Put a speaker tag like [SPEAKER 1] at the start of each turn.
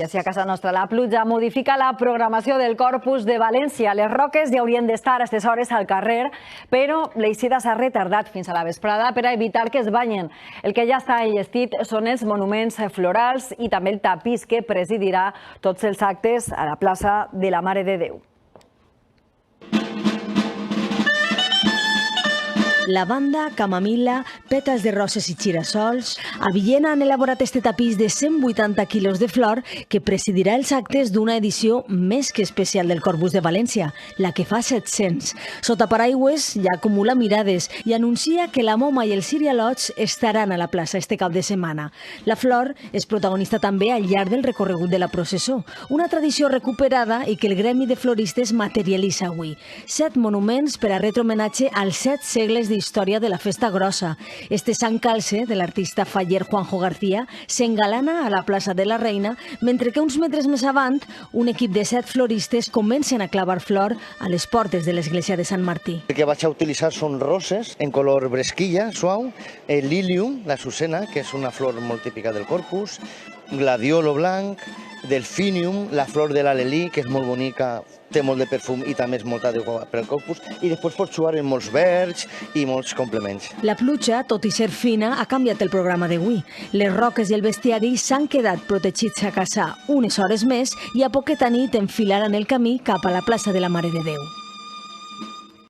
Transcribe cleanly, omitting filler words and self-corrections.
[SPEAKER 1] I a casa nostra, la pluja modifica la programació del Corpus de València. Les roques ja haurien d'estar a aquestes hores al carrer, però l'eixida s'ha retardat fins a la vesprada per a evitar que es banyen. El que ja està enllestit són els monuments florals i també el tapís que presidirà tots els actes a la plaça de la Mare de Déu.
[SPEAKER 2] Lavanda, camamila, pètals de roses i girassols. A Villena han elaborat este tapís de 180 quilos de flor que presidirà els actes d'una edició més que especial del Corpus de València, la que fa 700. Sota paraigües ja acumula mirades i anuncia que la Moma i els cirialots estaran a la plaça este cap de setmana. La flor és protagonista també al llarg del recorregut de la processó, una tradició recuperada i que el Gremi de Floristes materialitza avui. 7 monuments per a retre homenatge als 7 segles d'història de la festa grossa. Este Sant Calce, de l'artista faller Juanjo García, s'engalana a la plaça de la Reina, mentre que uns metres més avant, un equip de 7 floristes comencen a clavar flor a les portes de l'església de Sant Martí.
[SPEAKER 3] El que vaig a utilitzar són roses en color bresquilla, suau, el lilium, la sucena, que és una flor molt típica del Corpus, gladiolo blanc, delfinium, la flor de l'alelí, que és molt bonica, té molt de perfum i també és molt adequada per al Corpus, i després pots jugar en molts verds i molts complements.
[SPEAKER 2] La pluja, tot i ser fina, ha canviat el programa d'avui. Les roques i el bestiari s'han quedat protegits a casa unes hores més i a poqueta nit enfilaran el camí cap a la plaça de la Mare de Déu.